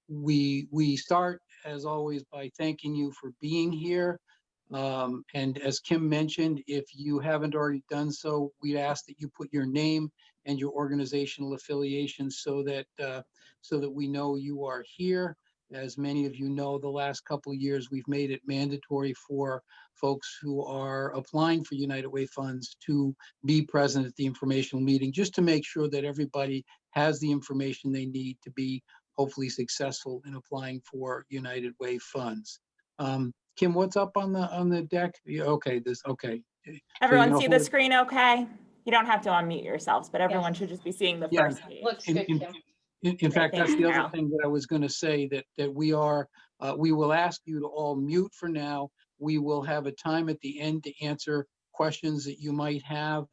We start, as always, by thanking you for being here. And as Kim mentioned, if you haven't already done so, we ask that you put your name and your organizational affiliation so that we know you are here. As many of you know, the last couple of years, we've made it mandatory for folks who are applying for United Way funds to be present at the informational meeting, just to make sure that everybody has the information they need to be hopefully successful in applying for United Way funds. Kim, what's up on the deck? Yeah, okay, okay. Everyone see the screen okay? You don't have to unmute yourselves, but everyone should just be seeing the first page. Looks good, Kim. In fact, that's the other thing that I was going to say, that we will ask you to all mute for now. We will have a time at the end to answer questions that you might have.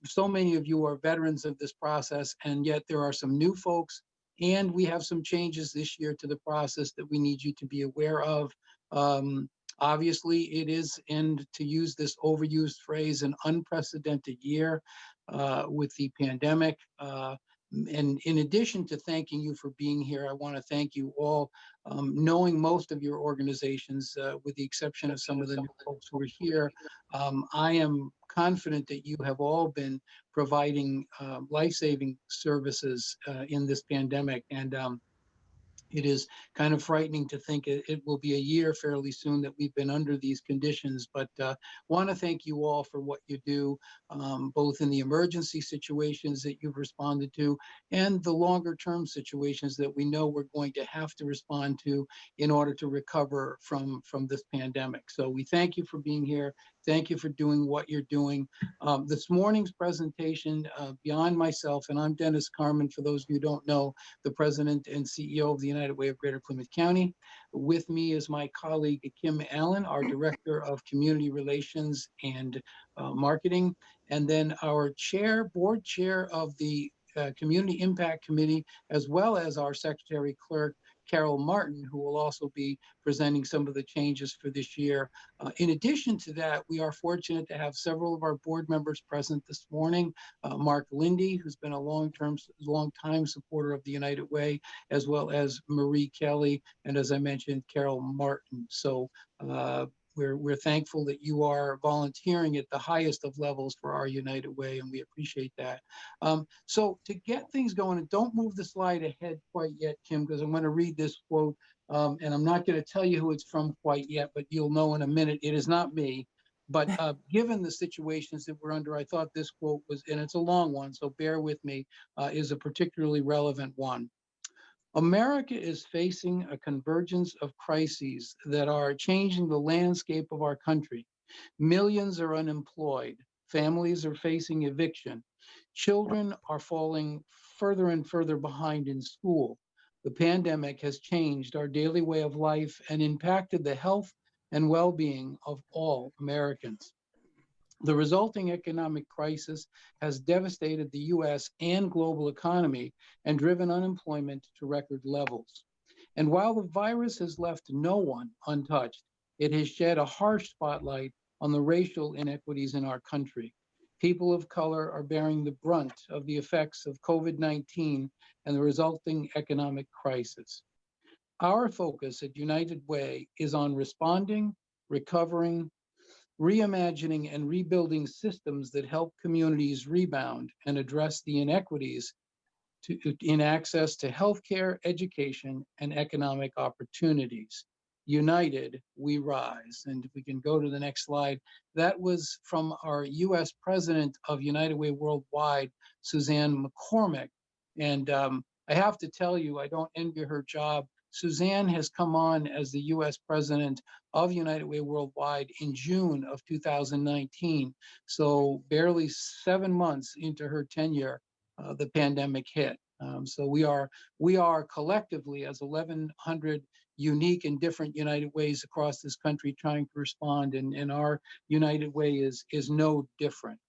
So many of you are veterans of this process, and yet there are some new folks, and we have some changes this year to the process that we need you to be aware of. Obviously, it is, and to use this overused phrase, an unprecedented year with the pandemic. And in addition to thanking you for being here, I want to thank you all. Knowing most of your organizations, with the exception of some of the new folks who are here, I am confident that you have all been providing life-saving services in this pandemic. And it is kind of frightening to think it will be a year fairly soon that we've been under these conditions, but want to thank you all for what you do, both in the emergency situations that you've responded to and the longer term situations that we know we're going to have to respond to in order to recover from this pandemic. So we thank you for being here. Thank you for doing what you're doing. This morning's presentation, beyond myself, and I'm Dennis Carmen, for those of you who don't know, the President and CEO of the United Way of Greater Plymouth County. With me is my colleague, Kim Allen, our Director of Community Relations and Marketing, and then our board chair of the Community Impact Committee, as well as our Secretary Clerk, Carol Martin, who will also be presenting some of the changes for this year. In addition to that, we are fortunate to have several of our board members present this morning. Mark Lindy, who's been a long-time supporter of the United Way, as well as Marie Kelly, and as I mentioned, Carol Martin. So we're thankful that you are volunteering at the highest of levels for our United Way, and we appreciate that. So to get things going, and don't move the slide ahead quite yet, Kim, because I'm going to read this quote, and I'm not going to tell you who it's from quite yet, but you'll know in a minute. It is not me, but given the situations that we're under, I thought this quote was, and it's a long one, so bear with me, is a particularly relevant one. America is facing a convergence of crises that are changing the landscape of our country. Millions are unemployed. Families are facing eviction. Children are falling further and further behind in school. The pandemic has changed our daily way of life and impacted the health and well-being of all Americans. The resulting economic crisis has devastated the U.S. and global economy and driven unemployment to record levels. And while the virus has left no one untouched, it has shed a harsh spotlight on the racial inequities in our country. People of color are bearing the brunt of the effects of COVID-19 and the resulting economic crisis. Our focus at United Way is on responding, recovering, reimagining and rebuilding systems that help communities rebound and address the inequities in access to healthcare, education, and economic opportunities. United, we rise. And if we can go to the next slide, that was from our U.S. President of United Way Worldwide, Suzanne McCormick. And I have to tell you, I don't envy her job. Suzanne has come on as the U.S. President of United Way Worldwide in June of 2019. So barely 7 months into her tenure, the pandemic hit. So we are collectively, as 1,100 unique and different United Ways across this country, trying to respond, and our United Way is no different.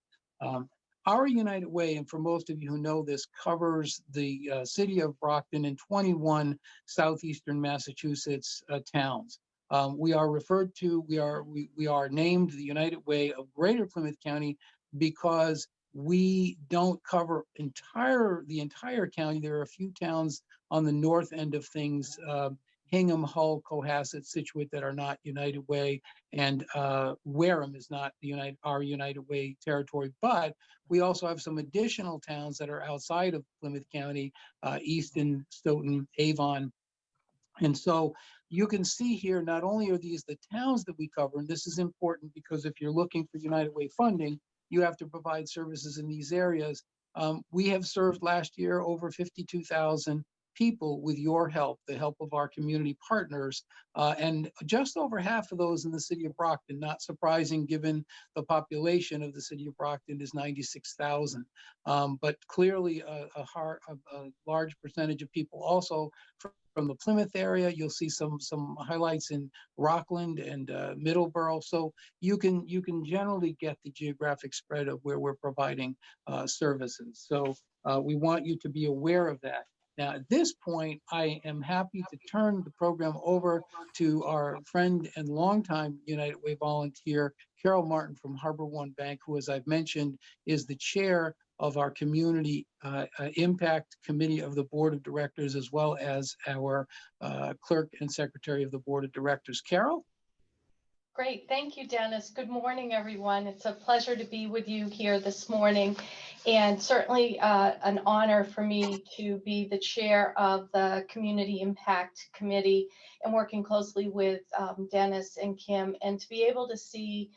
Our United Way, and for most of you who know this, covers the city of Brockton and 21 southeastern Massachusetts towns. We are named the United Way of Greater Plymouth County because we don't cover the entire county. There are a few towns on the north end of things, Hingham, Hull, Cohasset, Situate that are not United Way, and Wareham is not our United Way territory. But we also have some additional towns that are outside of Plymouth County, Easton, Stoughton, Avon. And so you can see here, not only are these the towns that we cover, and this is important because if you're looking for United Way funding, you have to provide services in these areas. We have served last year over 52,000 people with your help, the help of our community partners, and just over half of those in the city of Brockton. Not surprising given the population of the city of Brockton is 96,000. But clearly a large percentage of people also from the Plymouth area. You'll see some highlights in Rockland and Middleborough. So you can generally get the geographic spread of where we're providing services. So we want you to be aware of that. Now, at this point, I am happy to turn the program over to our friend and longtime United Way volunteer, Carol Martin from Harbor One Bank, who, as I've mentioned, is the chair of our Community Impact Committee of the Board of Directors, as well as our clerk and secretary of the Board of Directors. Carol? Great. Thank you, Dennis. Good morning, everyone. It's a pleasure to be with you here this morning, and certainly an honor for me to be the chair of the Community Impact Committee and working closely with Dennis and Kim, and to be able to see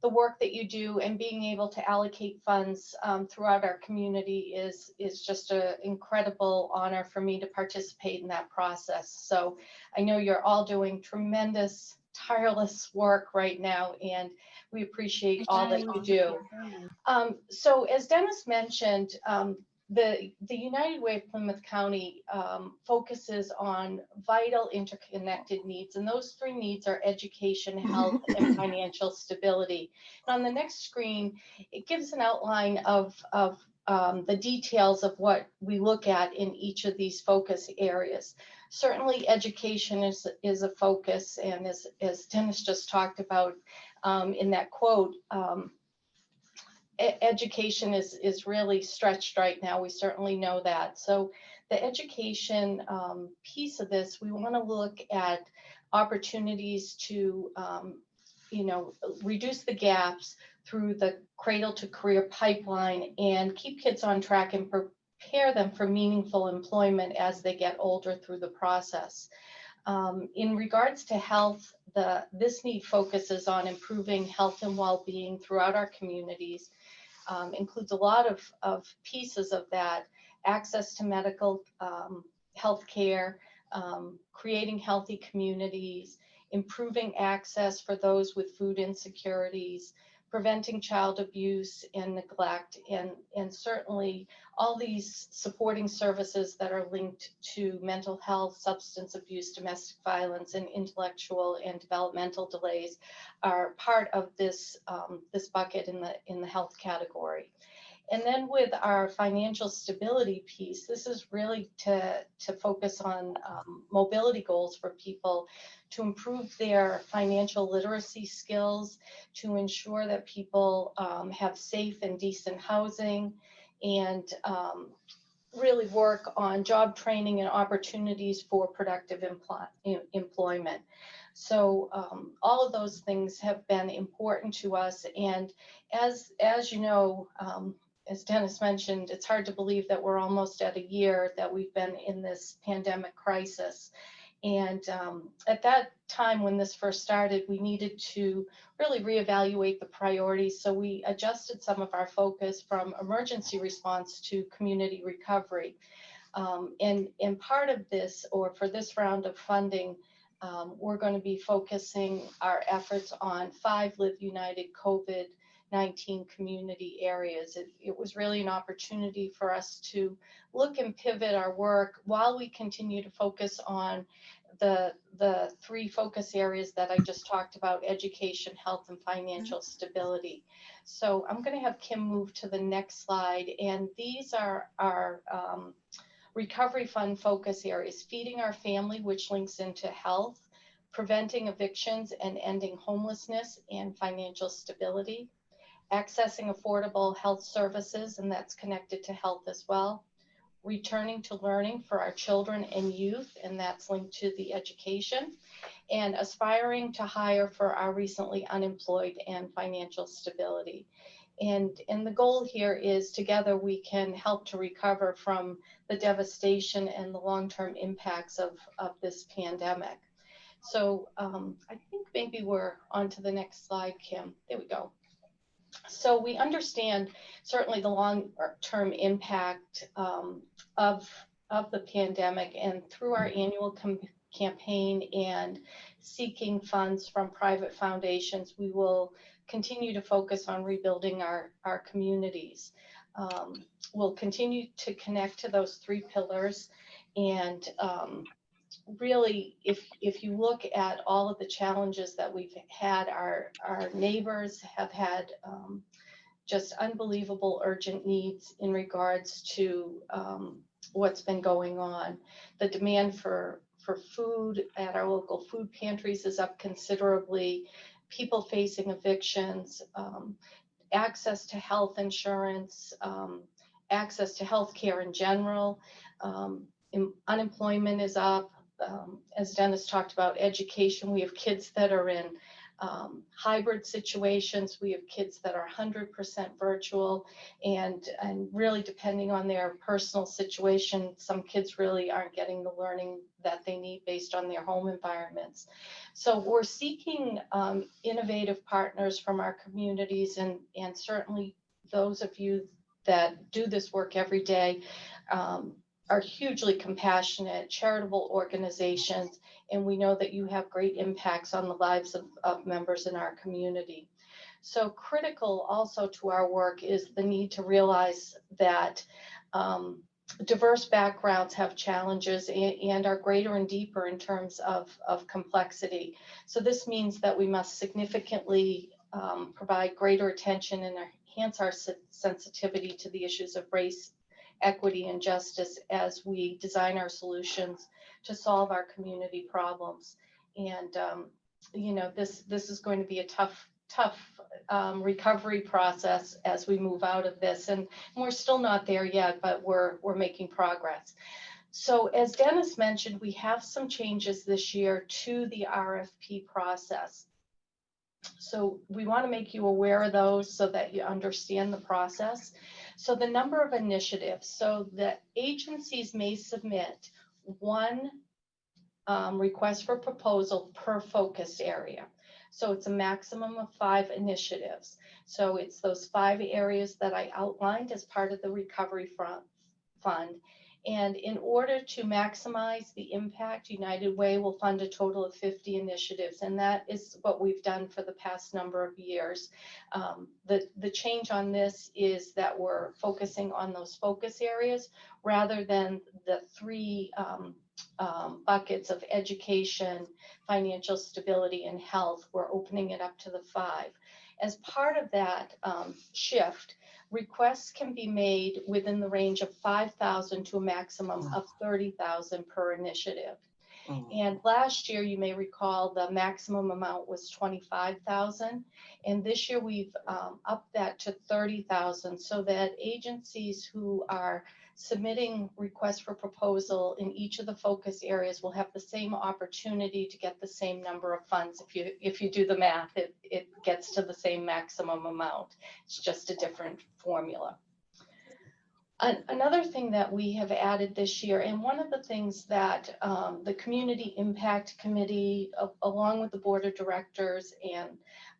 the work that you do and being able to allocate funds throughout our community is just an incredible honor for me to participate in that process. So I know you're all doing tremendous, tireless work right now, and we appreciate all that you do. So as Dennis mentioned, the United Way of Plymouth County focuses on vital interconnected needs, and those three needs are education, health, and financial stability. And on the next screen, it gives an outline of the details of what we look at in each of these focus areas. Certainly education is a focus, and as Dennis just talked about in that quote, education is really stretched right now. We certainly know that. So the education piece of this, we want to look at opportunities to reduce the gaps through the cradle to career pipeline and keep kids on track and prepare them for meaningful employment as they get older through the process. In regards to health, this need focuses on improving health and well-being throughout our communities. Includes a lot of pieces of that: access to medical health care, creating healthy communities, improving access for those with food insecurities, preventing child abuse and neglect, and certainly all these supporting services that are linked to mental health, substance abuse, domestic violence, and intellectual and developmental delays are part of this this bucket in the health category. And then with our financial stability piece, this is really to focus on mobility goals for people, to improve their financial literacy skills, to ensure that people have safe and decent housing, and really work on job training and opportunities for productive employment. So all of those things have been important to us. And as you know, as Dennis mentioned, it's hard to believe that we're almost at a year that we've been in this pandemic crisis. And at that time when this first started, we needed to really reevaluate the priorities. So we adjusted some of our focus from emergency response to community recovery. And part of this, or for this round of funding, we're going to be focusing our efforts on 5 Live United COVID-19 community areas. It was really an opportunity for us to look and pivot our work while we continue to focus on the 3 focus areas that I just talked about: education, health, and financial stability. So I'm going to have Kim move to the next slide, and these are our recovery fund focus areas: feeding our family, which links into health; preventing evictions and ending homelessness and financial stability; accessing affordable health services, and that's connected to health as well; returning to learning for our children and youth, and that's linked to the education, and aspiring to hire for our recently unemployed and financial stability. And the goal here is together we can help to recover from the devastation and the long-term impacts of this pandemic. So I think maybe we're on to the next slide, Kim. There we go. So we understand certainly the long-term impact of the pandemic, and through our annual campaign and seeking funds from private foundations, we will continue to focus on rebuilding our communities. We'll continue to connect to those 3 pillars, and really, if you look at all of the challenges that we've had, our neighbors have had just unbelievable urgent needs in regards to what's been going on. The demand for food at our local food pantries is up considerably. People facing evictions, access to health insurance, access to health care in general. Unemployment is up. As Dennis talked about, education, we have kids that are in hybrid situations. We have kids that are 100% virtual, and really depending on their personal situation, some kids really aren't getting the learning that they need based on their home environments. So we're seeking innovative partners from our communities, and certainly those of you that do this work every day are hugely compassionate, charitable organizations, and we know that you have great impacts on the lives of members in our community. So critical also to our work is the need to realize that diverse backgrounds have challenges and are greater and deeper in terms of complexity. So this means that we must significantly provide greater attention and enhance our sensitivity to the issues of race, equity, and justice as we design our solutions to solve our community problems. And you know, this is going to be a tough recovery process as we move out of this, and we're still not there yet, but we're making progress. So as Dennis mentioned, we have some changes this year to the RFP process. So we want to make you aware of those so that you understand the process. So the number of initiatives, so the agencies may submit 1 request for proposal per focus area. So it's a maximum of 5 initiatives. So it's those 5 areas that I outlined as part of the recovery fund. And in order to maximize the impact, United Way will fund a total of 50 initiatives, and that is what we've done for the past number of years. The change on this is that we're focusing on those focus areas rather than the 3 buckets of education, financial stability, and health. We're opening it up to the 5. As part of that shift, requests can be made within the range of 5,000 to a maximum of 30,000 per initiative. And last year, you may recall, the maximum amount was 25,000, and this year we've upped that to 30,000 so that agencies who are submitting requests for proposal in each of the focus areas will have the same opportunity to get the same number of funds. If you do the math, it gets to the same maximum amount. It's just a different formula. Another thing that we have added this year, and one of the things that the Community Impact Committee, along with the Board of Directors and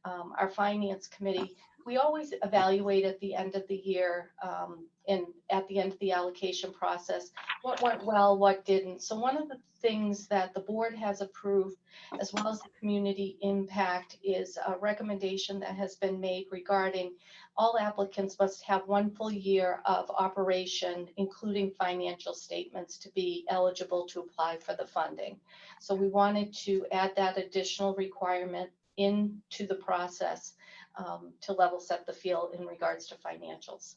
our Finance Committee, we always evaluate at the end of the year and at the end of the allocation process, what went well, what didn't. So one of the things that the board has approved, as well as the community impact, is a recommendation that has been made regarding all applicants must have 1 full year of operation, including financial statements, to be eligible to apply for the funding. So we wanted to add that additional requirement into the process to level set the field in regards to financials.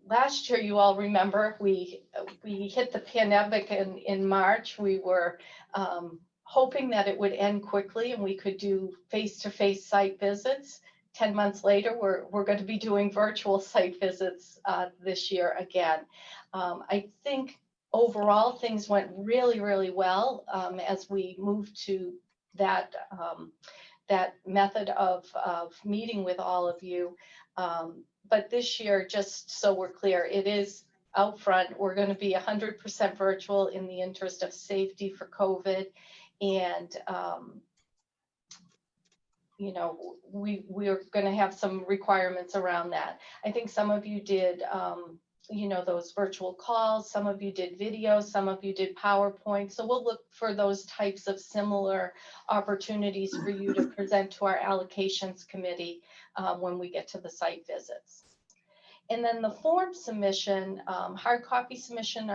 Last year, you all remember, we hit the pandemic in March. We were hoping that it would end quickly and we could do face-to-face site visits. 10 months later, we're going to be doing virtual site visits this year again. I think overall things went really, really well as we moved to that that method of meeting with all of you. But this year, just so we're clear, it is out front. We're going to be 100% virtual in the interest of safety for COVID. And, you know, we're going to have some requirements around that. I think some of you did, you know, those virtual calls, some of you did videos, some of you did PowerPoint. So we'll look for those types of similar opportunities for you to present to our allocations committee when we get to the site visits. And then the form submission, hard copy submission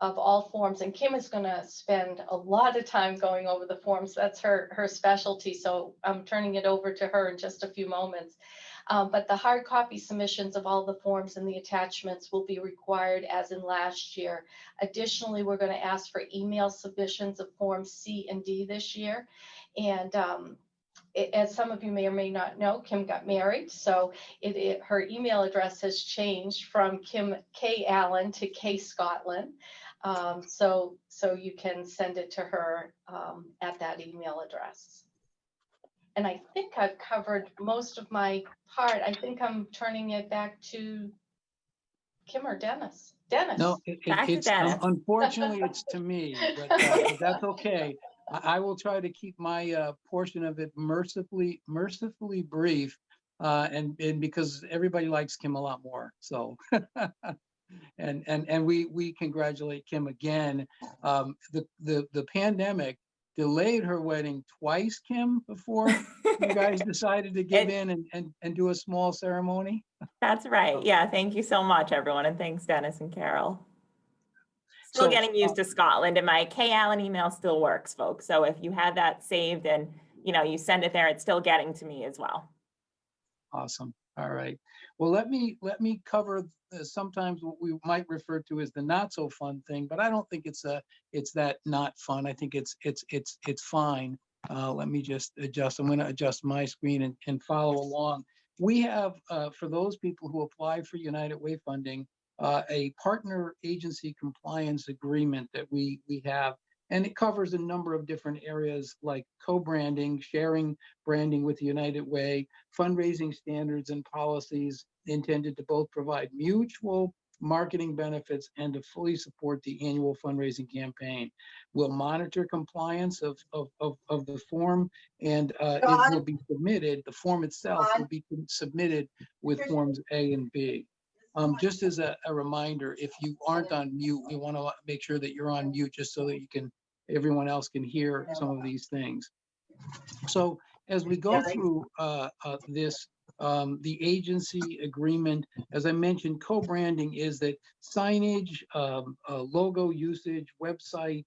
of all forms, and Kim is going to spend a lot of time going over the forms. That's her specialty, so I'm turning it over to her in just a few moments. But the hard copy submissions of all the forms and the attachments will be required as in last year. Additionally, we're going to ask for email submissions of forms C and D this year. And as some of you may or may not know, Kim got married, so her email address has changed from Kim K. Allen to K. Scotland. So you can send it to her at that email address. And I think I've covered most of my part. I think I'm turning it back to Kim or Dennis. Dennis. No, Back to it's Dennis. unfortunately it's to me, but that's okay. I will try to keep my portion of it mercifully brief, and because everybody likes Kim a lot more. So, and we congratulate Kim again. The pandemic delayed her wedding twice, Kim, before you guys decided to give in and do a small ceremony. That's right. Yeah. Thank you so much, everyone. And thanks, Dennis and Carol. Still getting used to Scotland, and my K. Allen email still works, folks. So if you had that saved and, you know, you send it there, it's still getting to me as well. Awesome. All right. Well, let me cover sometimes what we might refer to as the not so fun thing, but I don't think it's that not fun. I think it's fine. Let me just adjust. I'm going to adjust my screen and follow along. We have, for those people who apply for United Way funding, a partner agency compliance agreement that we have, and it covers a number of different areas like co-branding, sharing branding with United Way, fundraising standards and policies intended to both provide mutual marketing benefits and to fully support the annual fundraising campaign. We'll monitor compliance of the form, and it will be submitted, the form itself will be submitted with forms A and B. Just as a reminder, if you aren't on mute, we want to make sure that you're on mute just so that everyone else can hear some of these things. So as we go through this, the agency agreement, as I mentioned, co-branding is that signage, logo usage, website,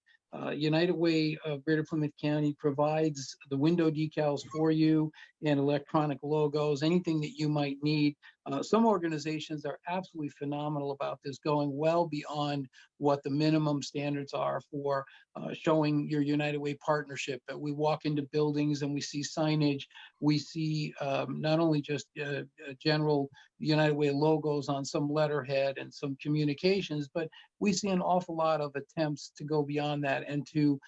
United Way of Greater Plymouth County provides the window decals for you and electronic logos, anything that you might need. Some organizations are absolutely phenomenal about this, going well beyond what the minimum standards are for showing your United Way partnership. But we walk into buildings and we see signage, we see not only just general United Way logos on some letterhead and some communications, but we see an awful lot of attempts to go beyond that and to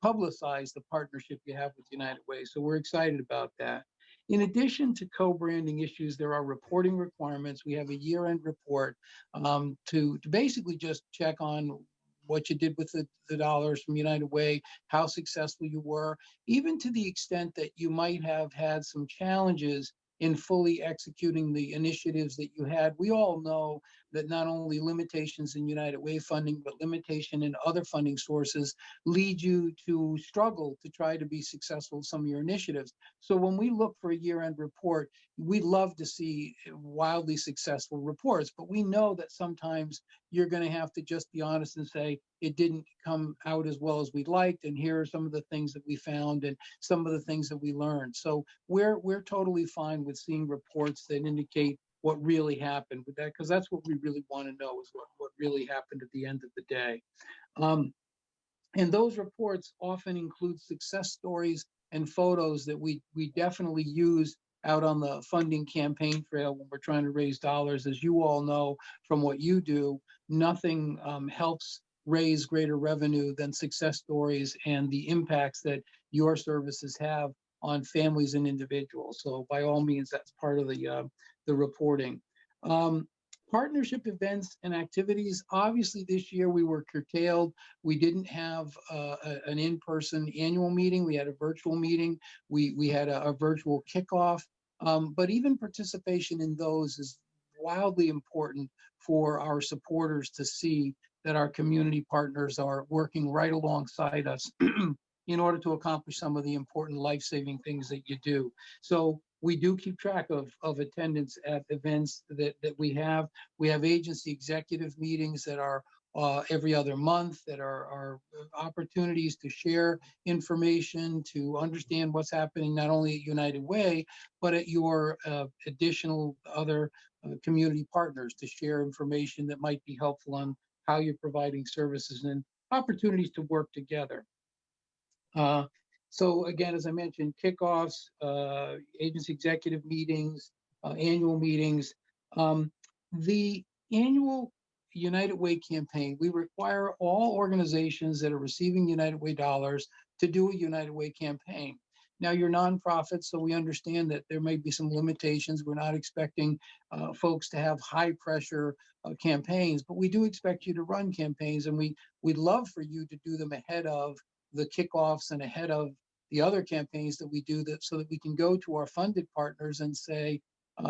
publicize the partnership you have with United Way. So we're excited about that. In addition to co-branding issues, there are reporting requirements. We have a year-end report to basically just check on what you did with the dollars from United Way, how successful you were, even to the extent that you might have had some challenges in fully executing the initiatives that you had. We all know that not only limitations in United Way funding, but limitation in other funding sources lead you to struggle to try to be successful in some of your initiatives. So when we look for a year-end report, we love to see wildly successful reports, but we know that sometimes you're going to have to just be honest and say, it didn't come out as well as we'd liked, and here are some of the things that we found and some of the things that we learned. So we're totally fine with seeing reports that indicate what really happened with that, because that's what we really want to know, is what really happened at the end of the day. And those reports often include success stories and photos that we definitely use out on the funding campaign trail when we're trying to raise dollars. As you all know from what you do, nothing helps raise greater revenue than success stories and the impacts that your services have on families and individuals. So by all means, that's part of the reporting. Partnership events and activities. Obviously, this year we were curtailed. We didn't have an in-person annual meeting. We had a virtual meeting. We had a virtual kickoff. But even participation in those is wildly important for our supporters to see that our community partners are working right alongside us in order to accomplish some of the important life-saving things that you do. So we do keep track of attendance at events that we have. We have agency executive meetings that are every other month, that are opportunities to share information, to understand what's happening not only at United Way, but at your additional other community partners, to share information that might be helpful on how you're providing services and opportunities to work together. So again, as I mentioned, kickoffs, agency executive meetings, annual meetings. The annual United Way campaign, we require all organizations that are receiving United Way dollars to do a United Way campaign. Now, you're nonprofits, so we understand that there may be some limitations. We're not expecting folks to have high pressure campaigns, but we do expect you to run campaigns, and we'd love for you to do them ahead of the kickoffs and ahead of the other campaigns that we do, that so that we can go to our funded partners and say,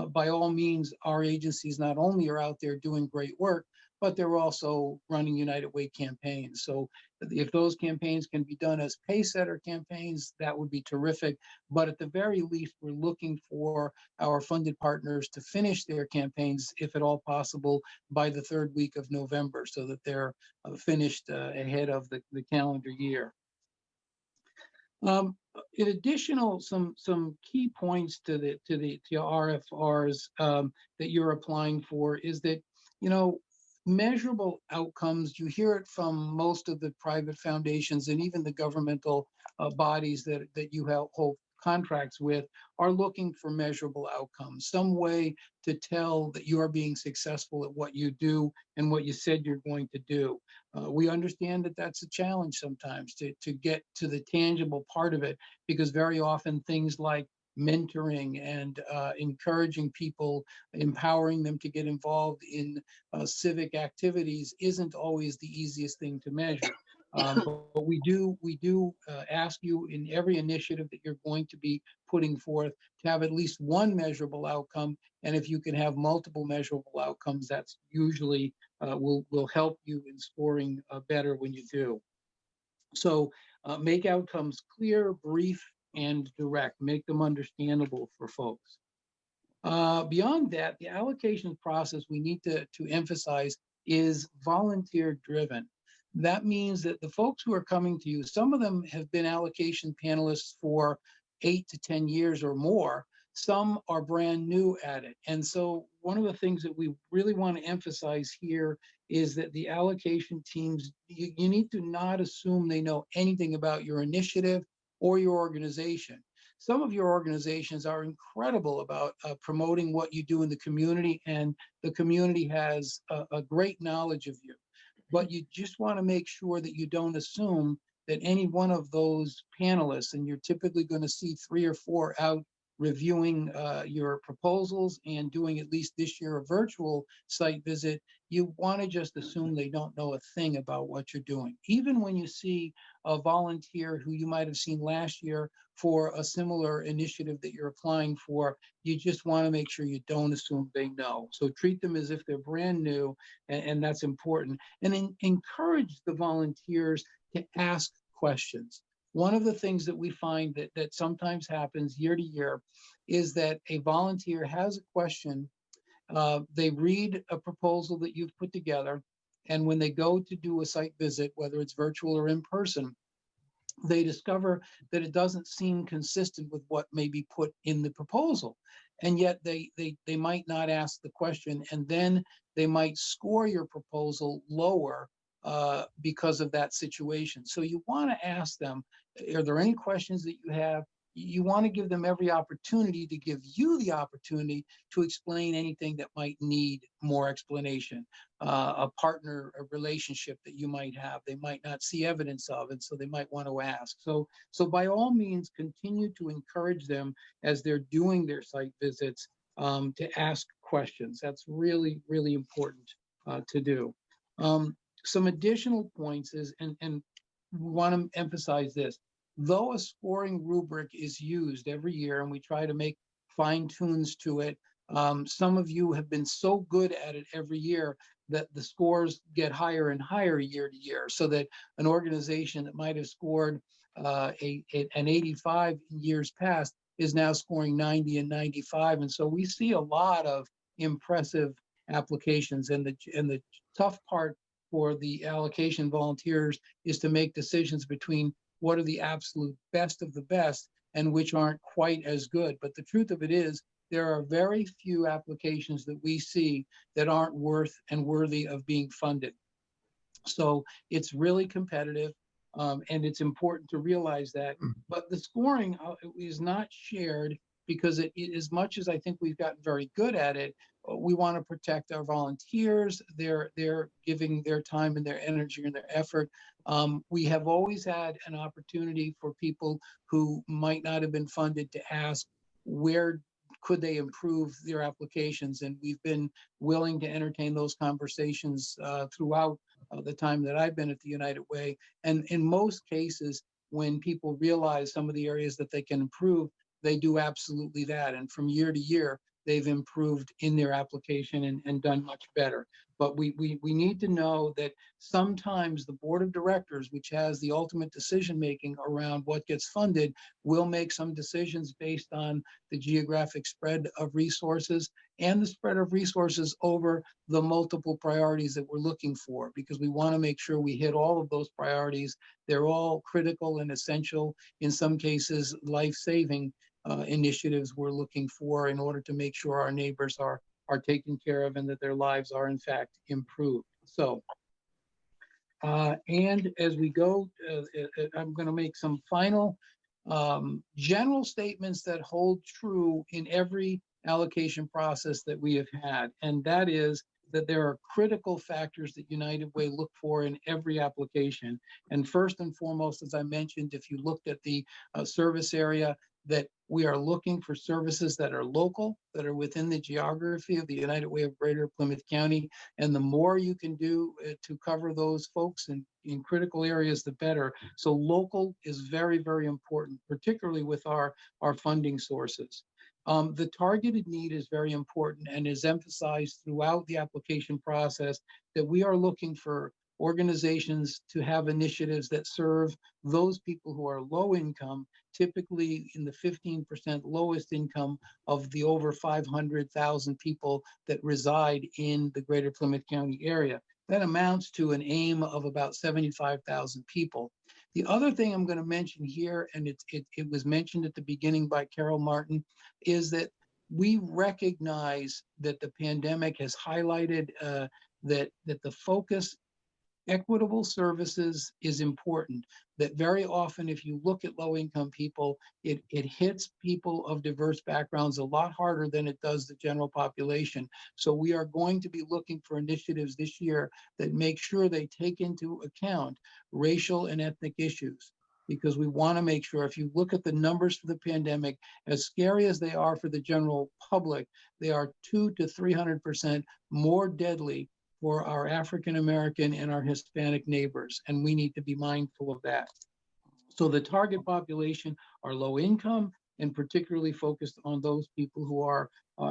by all means, our agencies not only are out there doing great work, but they're also running United Way campaigns. So if those campaigns can be done as pace setter campaigns, that would be terrific. But at the very least, we're looking for our funded partners to finish their campaigns, if at all possible, by the third week of November, so that they're finished ahead of the calendar year. In additional, some key points to RFRs that you're applying for is that, measurable outcomes. You hear it from most of the private foundations and even the governmental bodies that you hold contracts with are looking for measurable outcomes, some way to tell that you are being successful at what you do and what you said you're going to do. We understand that that's a challenge sometimes to get to the tangible part of it, because very often things like mentoring and encouraging people, empowering them to get involved in civic activities isn't always the easiest thing to measure. But we do ask you in every initiative that you're going to be putting forth to have at least one measurable outcome. And if you can have multiple measurable outcomes, that's usually will help you in scoring better when you do. So make outcomes clear, brief, and direct. Make them understandable for folks. Beyond that, the allocation process we need to emphasize is volunteer driven. That means that the folks who are coming to you, some of them have been allocation panelists for 8 to 10 years or more. Some are brand new at it. And so one of the things that we really want to emphasize here is that the allocation teams, you need to not assume they know anything about your initiative or your organization. Some of your organizations are incredible about promoting what you do in the community, and the community has a great knowledge of you. But you just want to make sure that you don't assume that any one of those panelists, and you're typically going to see 3 or 4 out reviewing your proposals and doing at least this year a virtual site visit, you want to just assume they don't know a thing about what you're doing. Even when you see a volunteer who you might have seen last year for a similar initiative that you're applying for, you just want to make sure you don't assume they know. So treat them as if they're brand new, and that's important. And encourage the volunteers to ask questions. One of the things that we find that sometimes happens year to year is that a volunteer has a question. They read a proposal that you've put together, and when they go to do a site visit, whether it's virtual or in person, they discover that it doesn't seem consistent with what may be put in the proposal. And yet they might not ask the question, and then they might score your proposal lower because of that situation. So you want to ask them, are there any questions that you have? you want to give them every opportunity to give you the opportunity to explain anything that might need more explanation. A partner, a relationship that you might have, they might not see evidence of, and so they might want to ask. So by all means, continue to encourage them as they're doing their site visits to ask questions. That's really, really important to do. Some additional points is, and we want to emphasize this, though a scoring rubric is used every year and we try to make fine tunes to it, some of you have been so good at it every year that the scores get higher and higher year to year, so that an organization that might have scored an 85 in years past is now scoring 90 and 95. And so we see a lot of impressive applications, and the tough part for the allocation volunteers is to make decisions between what are the absolute best of the best and which aren't quite as good. But the truth of it is, there are very few applications that we see that aren't worth and worthy of being funded. So it's really competitive, and it's important to realize that. But the scoring is not shared because as much as I think we've gotten very good at it, we want to protect our volunteers. They're giving their time and their energy and their effort. We have always had an opportunity for people who might not have been funded to ask where could they improve their applications, and we've been willing to entertain those conversations throughout the time that I've been at the United Way. And in most cases, when people realize some of the areas that they can improve, they do absolutely that. And from year to year, they've improved in their application and done much better. But we need to know that sometimes the board of directors, which has the ultimate decision-making around what gets funded, will make some decisions based on the geographic spread of resources and the spread of resources over the multiple priorities that we're looking for, because we want to make sure we hit all of those priorities. They're all critical and essential, in some cases life-saving initiatives we're looking for in order to make sure our neighbors are taken care of and that their lives are in fact improved. So, and as we go, I'm going to make some final general statements that hold true in every allocation process that we have had. And that is that there are critical factors that United Way look for in every application. And first and foremost, as I mentioned, if you looked at the service area, that we are looking for services that are local, that are within the geography of the United Way of Greater Plymouth County. And the more you can do to cover those folks in critical areas, the better. So local is very, very important, particularly with our funding sources. The targeted need is very important and is emphasized throughout the application process, that we are looking for organizations to have initiatives that serve those people who are low income, typically in the 15% lowest income of the over 500,000 people that reside in the Greater Plymouth County area. That amounts to an aim of about 75,000 people. The other thing I'm going to mention here, and it was mentioned at the beginning by Carol Martin, is that we recognize that the pandemic has highlighted that the focus, equitable services is important. That very often, if you look at low-income people, it hits people of diverse backgrounds a lot harder than it does the general population. So we are going to be looking for initiatives this year that make sure they take into account racial and ethnic issues, because we want to make sure, if you look at the numbers for the pandemic, as scary as they are for the general public, they are 200 to 300% more deadly for our African American and our Hispanic neighbors, and we need to be mindful of that. So the target population are low income and particularly focused on those people who are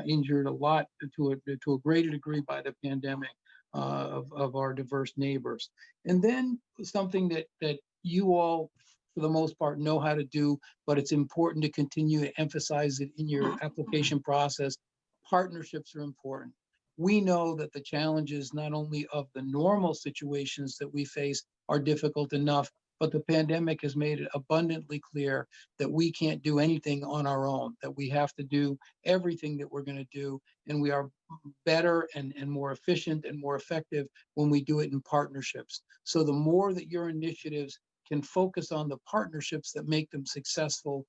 injured a lot to a greater degree by the pandemic of our diverse neighbors. And then something that you all, for the most part, know how to do, but it's important to continue to emphasize it in your application process. Partnerships are important. We know that the challenges, not only of the normal situations that we face, are difficult enough, but the pandemic has made it abundantly clear that we can't do anything on our own, that we have to do everything that we're going to do, and we are better and more efficient and more effective when we do it in partnerships. So the more that your initiatives can focus on the partnerships that make them successful.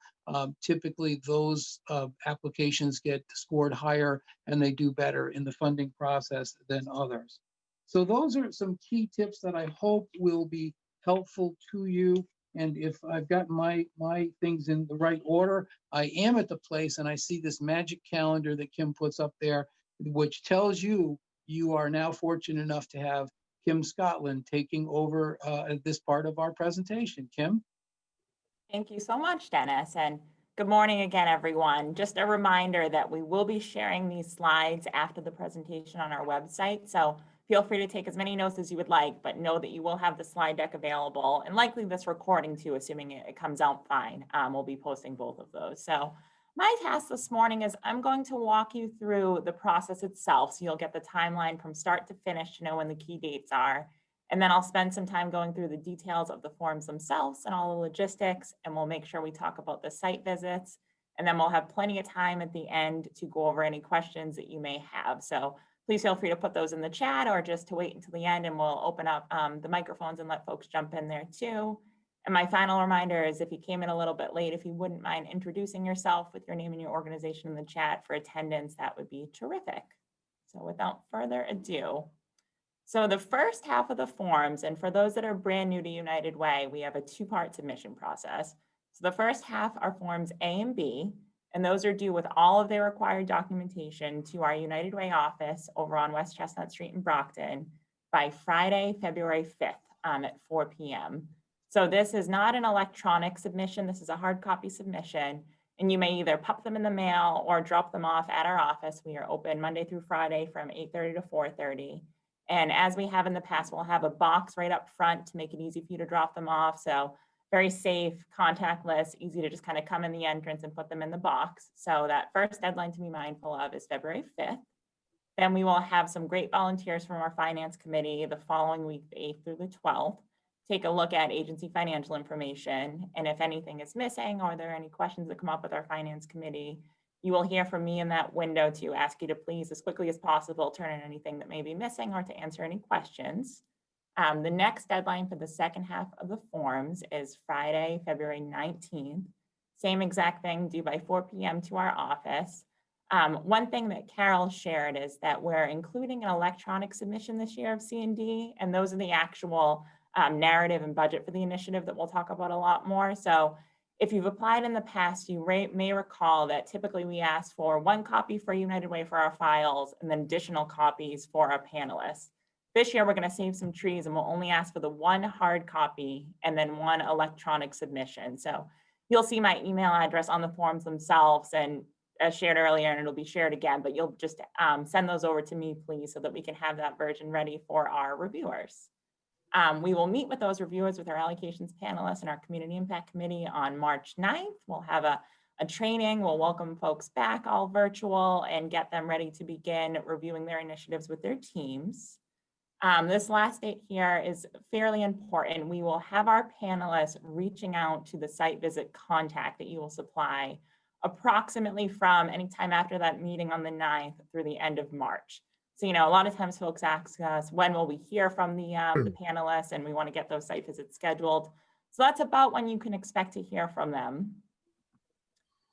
Typically, those applications get scored higher and they do better in the funding process than others. So those are some key tips that I hope will be helpful to you. And if I've got my things in the right order, I am at the place and I see this magic calendar that Kim puts up there, which tells you you are now fortunate enough to have Kim Scotland taking over this part of our presentation. Kim? Thank you so much, Dennis. And good morning again, everyone. Just a reminder that we will be sharing these slides after the presentation on our website. So feel free to take as many notes as you would like, but know that you will have the slide deck available and likely this recording too, assuming it comes out fine. We'll be posting both of those. So my task this morning is I'm going to walk you through the process itself. So you'll get the timeline from start to finish to know when the key dates are. And then I'll spend some time going through the details of the forms themselves and all the logistics, and we'll make sure we talk about the site visits. And then we'll have plenty of time at the end to go over any questions that you may have. So please feel free to put those in the chat or just to wait until the end, and we'll open up the microphones and let folks jump in there too. And my final reminder is if you came in a little bit late, if you wouldn't mind introducing yourself with your name and your organization in the chat for attendance, that would be terrific. So without further ado, so the first half of the forms, and for those that are brand new to United Way, we have a two-part submission process. So the first half are forms A and B, and those are due with all of their required documentation to our United Way office over on West Chestnut Street in Brockton by Friday, February 5th at 4 p.m. So this is not an electronic submission. This is a hard copy submission, and you may either pop them in the mail or drop them off at our office. We are open Monday through Friday from 8:30 to 4:30. And as we have in the past, we'll have a box right up front to make it easy for you to drop them off. So very safe, contactless, easy to just kind of come in the entrance and put them in the box. So that first deadline to be mindful of is February 5th. Then we will have some great volunteers from our finance committee the following week, the 8th through the 12th, take a look at agency financial information. And if anything is missing or there are any questions that come up with our finance committee, you will hear from me in that window to ask you to please, as quickly as possible, turn in anything that may be missing or to answer any questions. The next deadline for the second half of the forms is Friday, February 19th. Same exact thing, due by 4 p.m. to our office. One thing that Carol shared is that we're including an electronic submission this year of C&D, and those are the actual narrative and budget for the initiative that we'll talk about a lot more. So if you've applied in the past, you may recall that typically we ask for one copy for United Way for our files and then additional copies for our panelists. This year, we're going to save some trees and we'll only ask for the one hard copy and then one electronic submission. So you'll see my email address on the forms themselves, and as shared earlier, and it'll be shared again, but you'll just send those over to me, please, so that we can have that version ready for our reviewers. We will meet with those reviewers with our allocations panelists and our community impact committee on March 9th. We'll have a training. We'll welcome folks back all virtual and get them ready to begin reviewing their initiatives with their teams. This last date here is fairly important. We will have our panelists reaching out to the site visit contact that you will supply approximately from any time after that meeting on the 9th through the end of March. So, a lot of times folks ask us, when will we hear from the panelists? And we want to get those site visits scheduled. So that's about when you can expect to hear from them.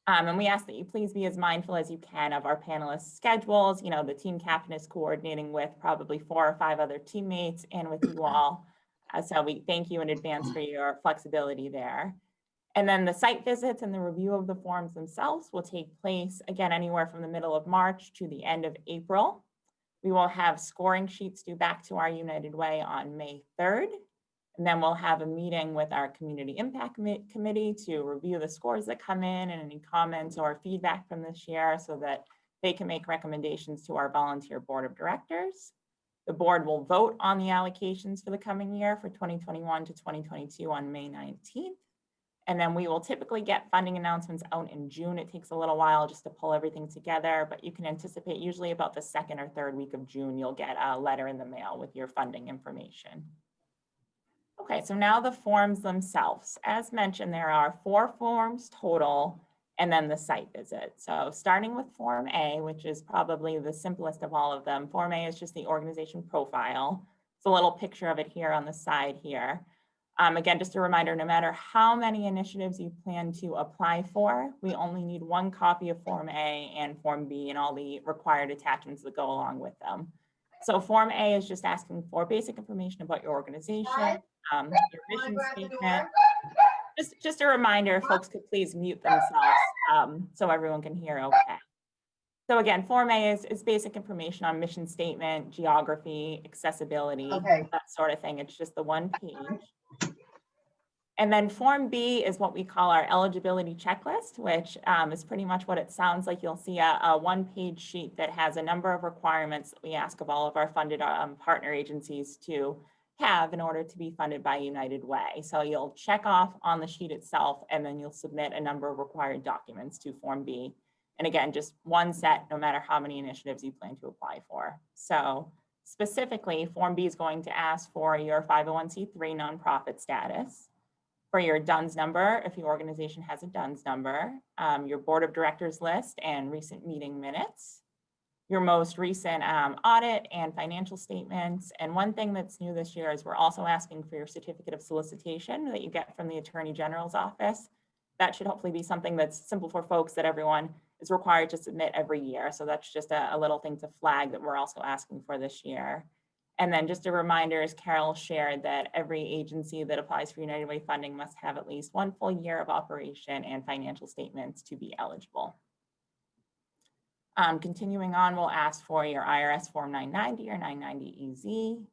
And we ask that you please be as mindful as you can of our panelists' schedules. The team captain is coordinating with probably 4 or 5 other teammates and with you all. So we thank you in advance for your flexibility there. And then the site visits and the review of the forms themselves will take place, again, anywhere from the middle of March to the end of April. We will have scoring sheets due back to our United Way on May 3rd. And then we'll have a meeting with our community impact committee to review the scores that come in and any comments or feedback from this year so that they can make recommendations to our volunteer board of directors. The board will vote on the allocations for the coming year for 2021 to 2022 on May 19th. And then we will typically get funding announcements out in June. It takes a little while just to pull everything together, but you can anticipate usually about the 2nd or 3rd week of June, you'll get a letter in the mail with your funding information. Okay, so now the forms themselves. As mentioned, there are 4 forms total, and then the site visit. So starting with Form A, which is probably the simplest of all of them. Form A is just the organization profile. It's a little picture of it here on the side here. Again, just a reminder, no matter how many initiatives you plan to apply for, we only need one copy of Form A and Form B and all the required attachments that go along with them. So Form A is just asking for basic information about your organization, your mission statement. Just a reminder, folks could please mute themselves so everyone can hear okay. So again, Form A is basic information on mission statement, geography, accessibility, that sort of thing. It's just the one page. And then Form B is what we call our eligibility checklist, which is pretty much what it sounds like. You'll see a one-page sheet that has a number of requirements that we ask of all of our funded partner agencies to have in order to be funded by United Way. So you'll check off on the sheet itself, and then you'll submit a number of required documents to Form B. And again, just one set, no matter how many initiatives you plan to apply for. So specifically, Form B is going to ask for your 501c3 nonprofit status, for your DUNS number, if your organization has a DUNS number, your board of directors list and recent meeting minutes, your most recent audit and financial statements. And one thing that's new this year is we're also asking for your certificate of solicitation that you get from the Attorney General's office. That should hopefully be something that's simple for folks that everyone is required to submit every year. So that's just a little thing to flag that we're also asking for this year. And then just a reminder, as Carol shared, that every agency that applies for United Way funding must have at least 1 full year of operation and financial statements to be eligible. Continuing on, we'll ask for your IRS Form 990 or 990EZ,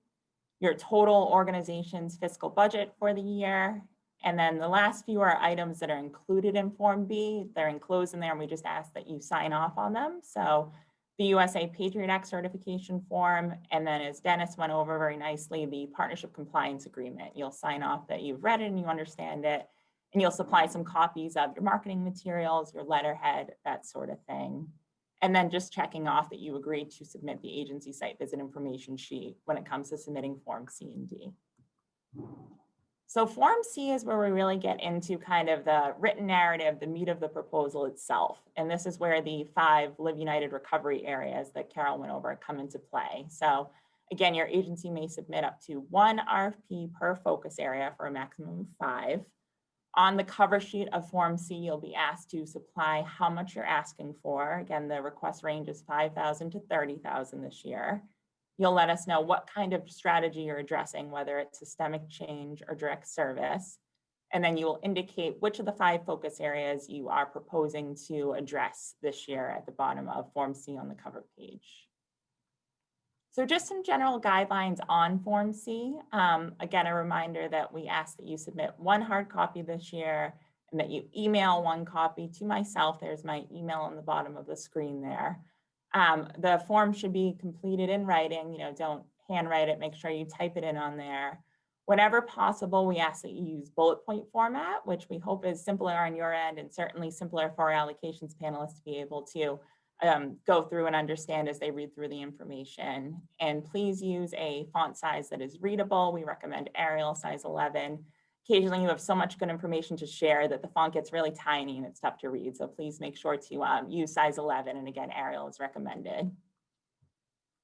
your total organization's fiscal budget for the year, and then the last few are items that are included in Form B. They're enclosed in there, and we just ask that you sign off on them. So the USA Patriot Act certification form, and then as Dennis went over very nicely, the partnership compliance agreement. You'll sign off that you've read it and you understand it, and you'll supply some copies of your marketing materials, your letterhead, that sort of thing. And then just checking off that you agreed to submit the agency site visit information sheet when it comes to submitting Form C and D. So Form C is where we really get into kind of the written narrative, the meat of the proposal itself. And this is where the 5 Live United recovery areas that Carol went over come into play. So again, your agency may submit up to 1 RFP per focus area for a maximum of 5. On the cover sheet of Form C, you'll be asked to supply how much you're asking for. Again, the request range is $5,000 to $30,000 this year. You'll let us know what kind of strategy you're addressing, whether it's systemic change or direct service. And then you will indicate which of the 5 focus areas you are proposing to address this year at the bottom of Form C on the cover page. So just some general guidelines on Form C. Again, a reminder that we ask that you submit 1 hard copy this year and that you email 1 copy to myself. There's my email on the bottom of the screen there. The form should be completed in writing, don't handwrite it, make sure you type it in on there. Whenever possible, we ask that you use bullet point format, which we hope is simpler on your end and certainly simpler for our allocations panelists to be able to go through and understand as they read through the information. And please use a font size that is readable. We recommend Arial size 11. Occasionally you have so much good information to share that the font gets really tiny and it's tough to read. So please make sure to use size 11. And again, Arial is recommended.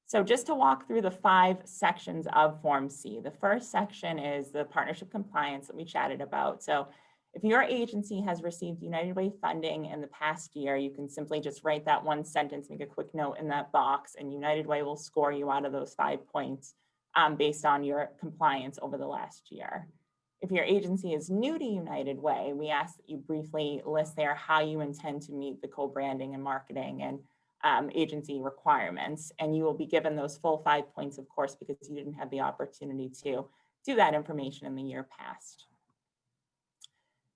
So just to walk through the 5 sections of Form C, the first section is the partnership compliance that we chatted about. So if your agency has received United Way funding in the past year, you can simply just write that 1 sentence, make a quick note in that box, and United Way will score you out of those 5 points based on your compliance over the last year. If your agency is new to United Way, we ask that you briefly list there how you intend to meet the co-branding and marketing and agency requirements. And you will be given those full 5 points, of course, because you didn't have the opportunity to do that information in the year past.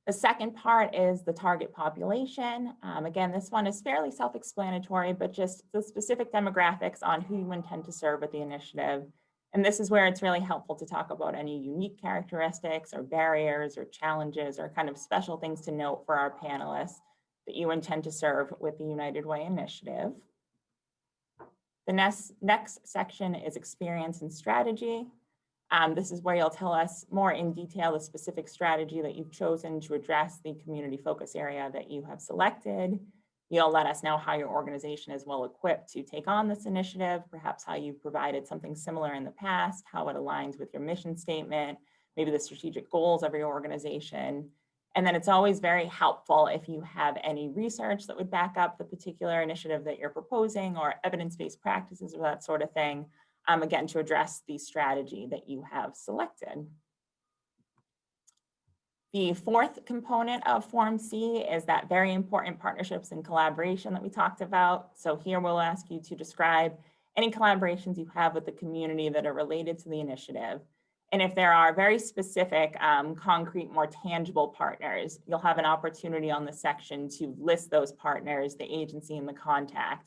The second part is the target population. Again, this one is fairly self-explanatory, but just the specific demographics on who you intend to serve with the initiative. And this is where it's really helpful to talk about any unique characteristics or barriers or challenges or kind of special things to note for our panelists that you intend to serve with the United Way initiative. The next section is experience and strategy. This is where you'll tell us more in detail the specific strategy that you've chosen to address the community focus area that you have selected. You'll let us know how your organization is well equipped to take on this initiative, perhaps how you've provided something similar in the past, how it aligns with your mission statement, maybe the strategic goals of your organization. And then it's always very helpful if you have any research that would back up the particular initiative that you're proposing, or evidence-based practices or that sort of thing, again, to address the strategy that you have selected. The fourth component of Form C is that very important partnerships and collaboration that we talked about. So here we'll ask you to describe any collaborations you have with the community that are related to the initiative. And if there are very specific, concrete, more tangible partners, you'll have an opportunity on this section to list those partners, the agency, and the contact.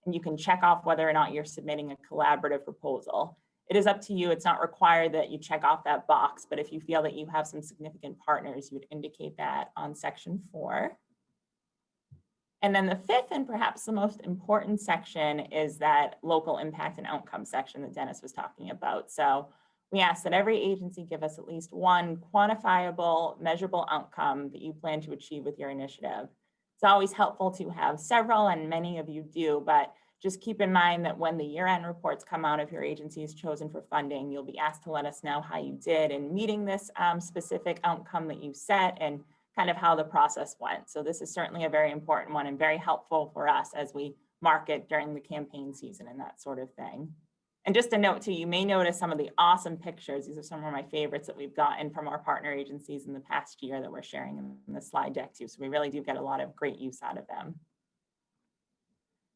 And you can check off whether or not you're submitting a collaborative proposal. It is up to you. It's not required that you check off that box, but if you feel that you have some significant partners, you would indicate that on section 4. And then the fifth, and perhaps the most important section, is that local impact and outcome section that Dennis was talking about. So we ask that every agency give us at least one quantifiable, measurable outcome that you plan to achieve with your initiative. It's always helpful to have several, and many of you do, but just keep in mind that when the year-end reports come out, if your agency is chosen for funding, you'll be asked to let us know how you did in meeting this specific outcome that you set, and kind of how the process went. So this is certainly a very important one and very helpful for us as we market during the campaign season and that sort of thing. And just a note too, you may notice some of the awesome pictures. These are some of my favorites that we've gotten from our partner agencies in the past year that we're sharing in the slide deck too. So we really do get a lot of great use out of them.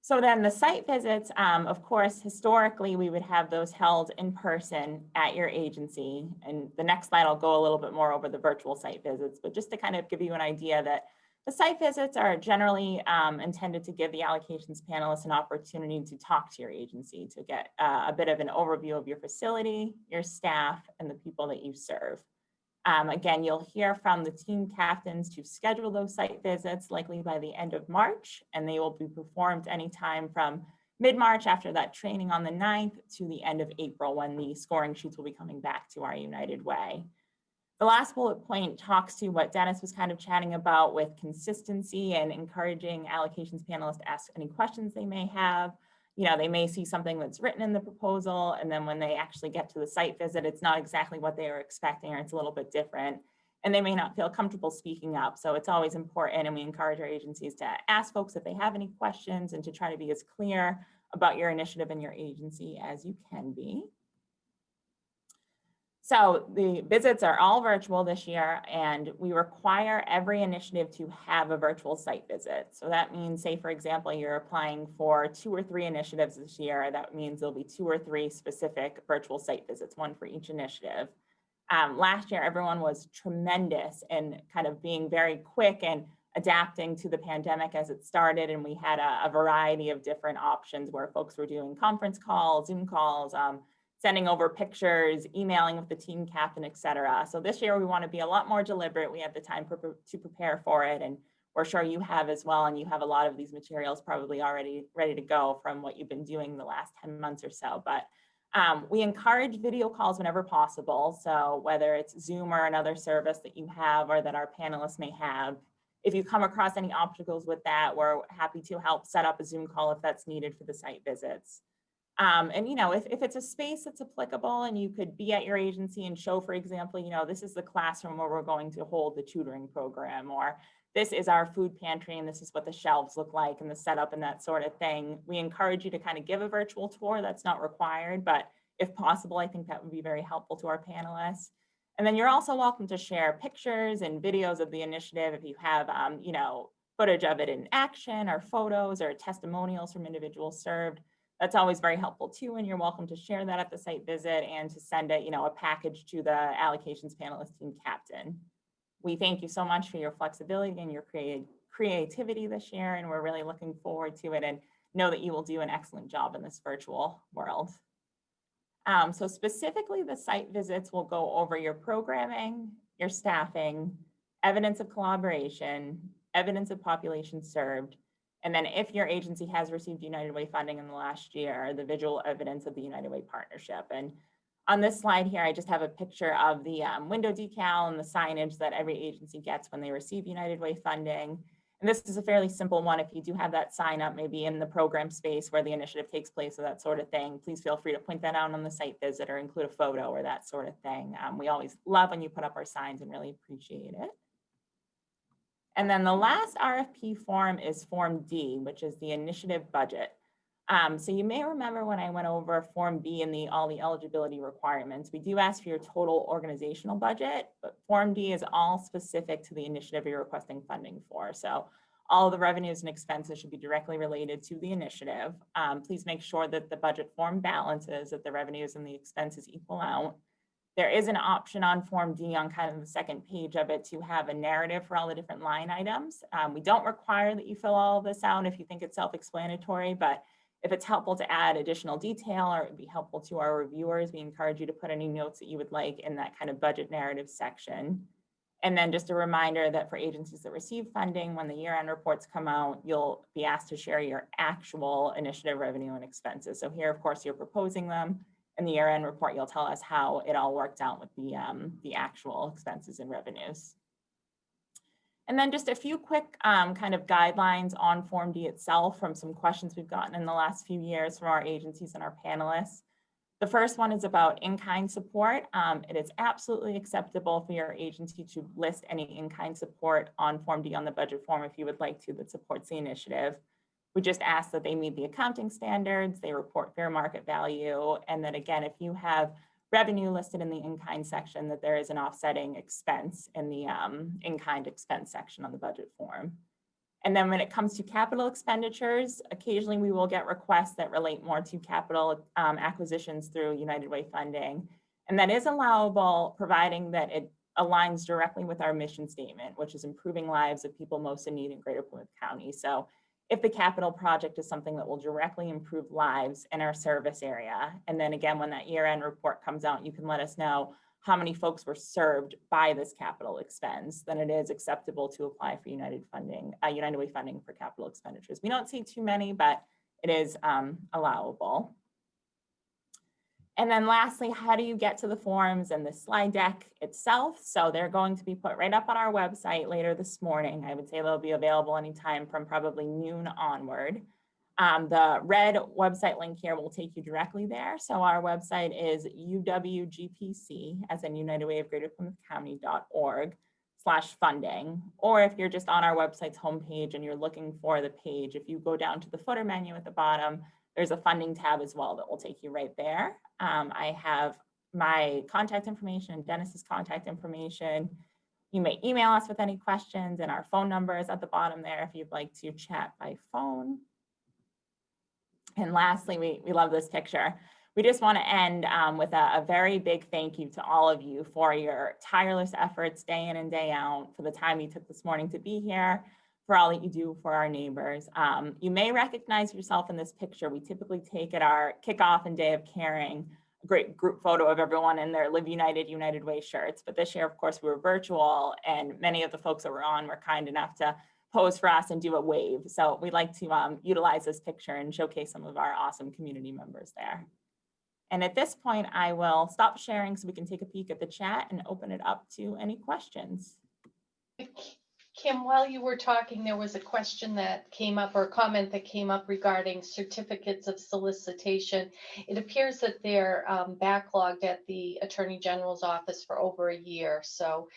So then the site visits, of course, historically, we would have those held in person at your agency. And the next slide, I'll go a little bit more over the virtual site visits, but just to kind of give you an idea that the site visits are generally intended to give the allocations panelists an opportunity to talk to your agency, to get a bit of an overview of your facility, your staff, and the people that you serve. Again, you'll hear from the team captains to schedule those site visits, likely by the end of March, and they will be performed anytime from mid-March after that training on the 9th to the end of April, when the scoring sheets will be coming back to our United Way. The last bullet point talks to what Dennis was kind of chatting about with consistency and encouraging allocations panelists to ask any questions they may have. You know, they may see something that's written in the proposal, and then when they actually get to the site visit, it's not exactly what they were expecting, or it's a little bit different, and they may not feel comfortable speaking up. So it's always important, and we encourage our agencies to ask folks if they have any questions, and to try to be as clear about your initiative and your agency as you can be. So the visits are all virtual this year, and we require every initiative to have a virtual site visit. So that means, say, for example, you're applying for 2 or 3 initiatives this year. That means there'll be 2 or 3 specific virtual site visits, one for each initiative. Last year, everyone was tremendous in kind of being very quick and adapting to the pandemic as it started. And we had a variety of different options where folks were doing conference calls, Zoom calls, sending over pictures, emailing with the team captain, et cetera. So this year we want to be a lot more deliberate. We have the time to prepare for it, and we're sure you have as well. And you have a lot of these materials probably already ready to go from what you've been doing the last 10 months or so. But we encourage video calls whenever possible. So whether it's Zoom or another service that you have or that our panelists may have, if you come across any obstacles with that, we're happy to help set up a Zoom call if that's needed for the site visits. And, you know, if it's a space that's applicable and you could be at your agency and show, for example, you know, this is the classroom where we're going to hold the tutoring program, or this is our food pantry and this is what the shelves look like and the setup and that sort of thing. We encourage you to kind of give a virtual tour. That's not required, but if possible, I think that would be very helpful to our panelists. And then you're also welcome to share pictures and videos of the initiative if you have, you know, footage of it in action, or photos or testimonials from individuals served. That's always very helpful too, and you're welcome to share that at the site visit and to send it, you know, a package to the allocations panelist team captain. We thank you so much for your flexibility and your creativity this year, and we're really looking forward to it, and know that you will do an excellent job in this virtual world. So specifically, the site visits will go over your programming, your staffing, evidence of collaboration, evidence of population served, and then if your agency has received United Way funding in the last year, the visual evidence of the United Way partnership. And on this slide here, I just have a picture of the window decal and the signage that every agency gets when they receive United Way funding. And this is a fairly simple one. If you do have that sign up, maybe in the program space where the initiative takes place or that sort of thing, please feel free to point that out on the site visit or include a photo or that sort of thing. We always love when you put up our signs and really appreciate it. And then the last RFP form is Form D, which is the initiative budget. So you may remember when I went over Form B and all the eligibility requirements, we do ask for your total organizational budget, but Form D is all specific to the initiative you're requesting funding for. So all of the revenues and expenses should be directly related to the initiative. Please make sure that the budget form balances, that the revenues and the expenses equal out. There is an option on Form D on kind of the second page of it to have a narrative for all the different line items. We don't require that you fill all of this out if you think it's self-explanatory, but if it's helpful to add additional detail or it would be helpful to our reviewers, we encourage you to put any notes that you would like in that kind of budget narrative section. And then just a reminder that for agencies that receive funding, when the year-end reports come out, you'll be asked to share your actual initiative revenue and expenses. So here, of course, you're proposing them. In the year-end report, you'll tell us how it all worked out with the actual expenses and revenues. And then just a few quick kind of guidelines on Form D itself from some questions we've gotten in the last few years from our agencies and our panelists. The first one is about in-kind support. It is absolutely acceptable for your agency to list any in-kind support on Form D on the budget form if you would like to that supports the initiative. We just ask that they meet the accounting standards, they report fair market value, and that again, if you have revenue listed in the in-kind section, that there is an offsetting expense in the in-kind expense section on the budget form. And then when it comes to capital expenditures, occasionally we will get requests that relate more to capital acquisitions through United Way funding. And that is allowable, providing that it aligns directly with our mission statement, which is improving lives of people most in need in Greater Plymouth County. So if the capital project is something that will directly improve lives in our service area, and then again, when that year-end report comes out, you can let us know how many folks were served by this capital expense, then it is acceptable to apply for United Way funding for capital expenditures. We don't see too many, but it is allowable. And then lastly, how do you get to the forms and the slide deck itself? So they're going to be put right up on our website later this morning. I would say they'll be available anytime from probably noon onward. The red website link here will take you directly there. So our website is UWGPC, as in United Way of Greater Plymouth County.org/funding. Or if you're just on our website's homepage and you're looking for the page, if you go down to the footer menu at the bottom, there's a funding tab as well that will take you right there. I have my contact information and Dennis's contact information. You may email us with any questions, and our phone number is at the bottom there if you'd like to chat by phone. And lastly, we love this picture. We just want to end with a very big thank you to all of you for your tireless efforts day in and day out, for the time you took this morning to be here, for all that you do for our neighbors. You may recognize yourself in this picture. We typically take at our kickoff and Day of Caring a great group photo of everyone in their Live United, United Way shirts. But this year, of course, we were virtual, and many of the folks that were on were kind enough to pose for us and do a wave. So we'd like to utilize this picture and showcase some of our awesome community members there. And at this point, I will stop sharing so we can take a peek at the chat and open it up to any questions. Kim, while you were talking, there was a question that came up, or a comment that came up regarding certificates of solicitation. It appears that they're backlogged at the Attorney General's office for over a year. So,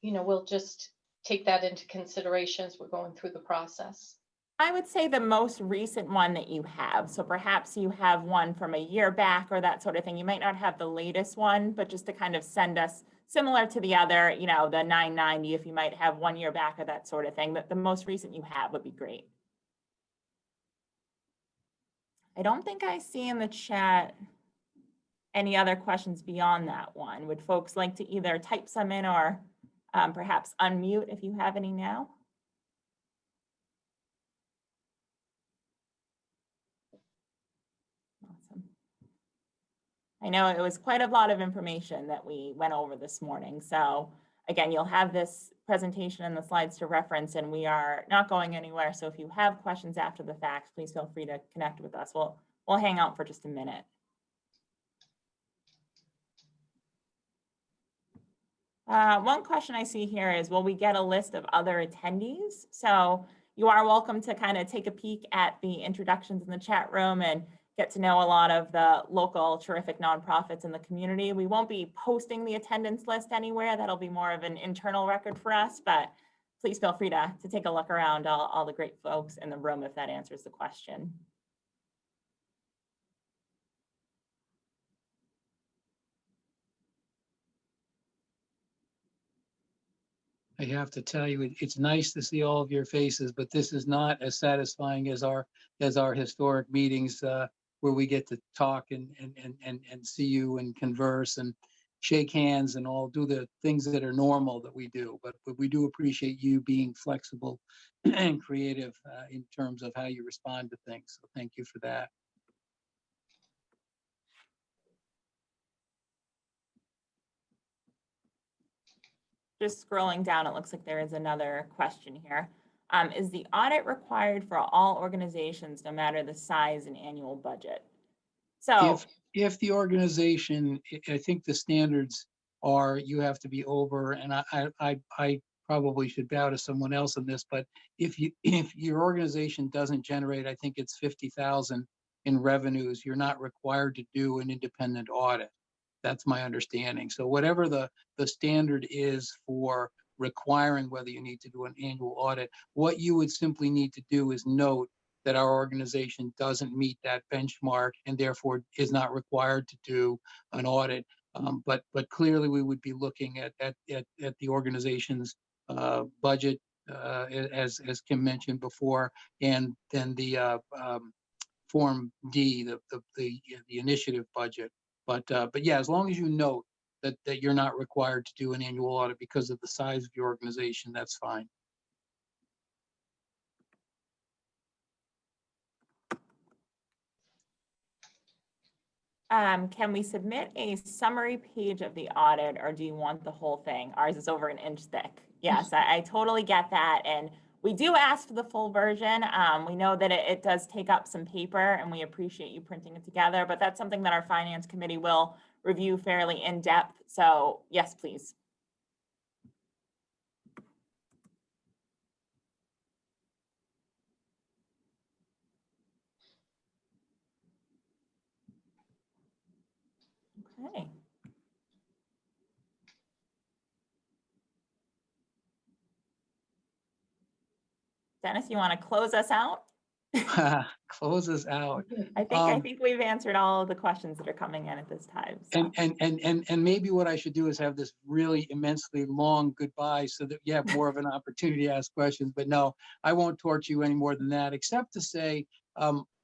you know, we'll just take that into consideration as we're going through the process. I would say the most recent one that you have. So perhaps you have one from a year back or that sort of thing. You might not have the latest one, but just to kind of send us similar to the other, you know, the 990, if you might have 1 year back or that sort of thing, but the most recent you have would be great. I don't think I see in the chat any other questions beyond that one. Would folks like to either type some in or perhaps unmute if you have any now? Awesome. I know it was quite a lot of information that we went over this morning. So again, you'll have this presentation and the slides to reference, and we are not going anywhere. So if you have questions after the fact, please feel free to connect with us. We'll hang out for just a minute. One question I see here is, will we get a list of other attendees? So you are welcome to kind of take a peek at the introductions in the chat room and get to know a lot of the local terrific nonprofits in the community. We won't be posting the attendance list anywhere. That'll be more of an internal record for us, but please feel free to take a look around all the great folks in the room if that answers the question. I have to tell you, it's nice to see all of your faces, but this is not as satisfying as our historic meetings where we get to talk and see you and converse and shake hands and all do the things that are normal that we do. But we do appreciate you being flexible and creative in terms of how you respond to things. So thank you for that. Just scrolling down, it looks like there is another question here. Is the audit required for all organizations, no matter the size and annual budget? So if the organization, I think the standards are you have to be over, and I probably should bow to someone else on this, but if your organization doesn't generate, I think it's 50,000 in revenues, you're not required to do an independent audit. That's my understanding. So whatever the standard is for requiring whether you need to do an annual audit, what you would simply need to do is note that our organization doesn't meet that benchmark and therefore is not required to do an audit. But clearly we would be looking at the organization's budget, as Kim mentioned before, and then the Form D, the initiative budget. But yeah, as long as you note that you're not required to do an annual audit because of the size of your organization, that's fine. Can we submit a summary page of the audit, or do you want the whole thing? Ours is over an inch thick. Yes, I totally get that. And we do ask for the full version. We know that it does take up some paper, and we appreciate you printing it together, but that's something that our finance committee will review fairly in depth. So yes, please. Okay. Dennis, you want to close us out? Close us out. I think we've answered all of the questions that are coming in at this time. So. And maybe what I should do is have this really immensely long goodbye so that you have more of an opportunity to ask questions. But no, I won't torture you any more than that, except to say,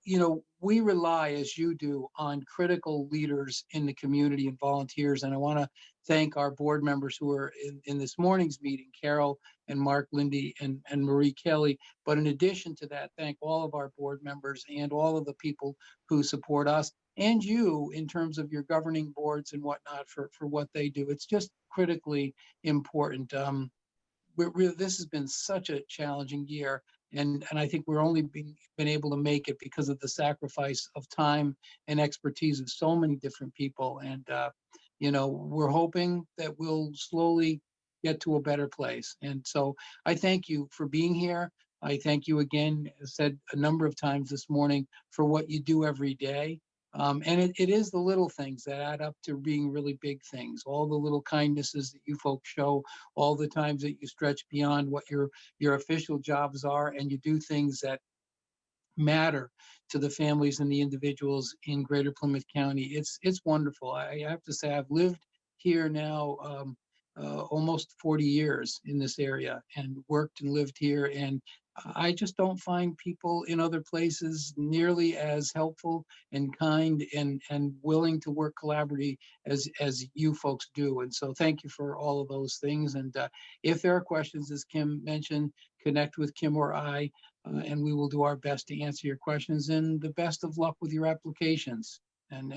you know, we rely, as you do, on critical leaders in the community and volunteers. And I want to thank our board members who are in this morning's meeting, Carol and Mark Lindy and Marie Kelly. But in addition to that, thank all of our board members and all of the people who support us and you in terms of your governing boards and whatnot for what they do. It's just critically important. This has been such a challenging year. And I think we're only been able to make it because of the sacrifice of time and expertise of so many different people. And, you know, we're hoping that we'll slowly get to a better place. And so I thank you for being here. I thank you again, as said a number of times this morning, for what you do every day. And it is the little things that add up to being really big things, all the little kindnesses that you folks show, all the times that you stretch beyond what your official jobs are, and you do things that matter to the families and the individuals in Greater Plymouth County. It's wonderful. I have to say, I've lived here now almost 40 years in this area and worked and lived here. And I just don't find people in other places nearly as helpful and kind and willing to work collaboratively as you folks do. And so thank you for all of those things. And if there are questions, as Kim mentioned, connect with Kim or I, and we will do our best to answer your questions, and the best of luck with your applications. And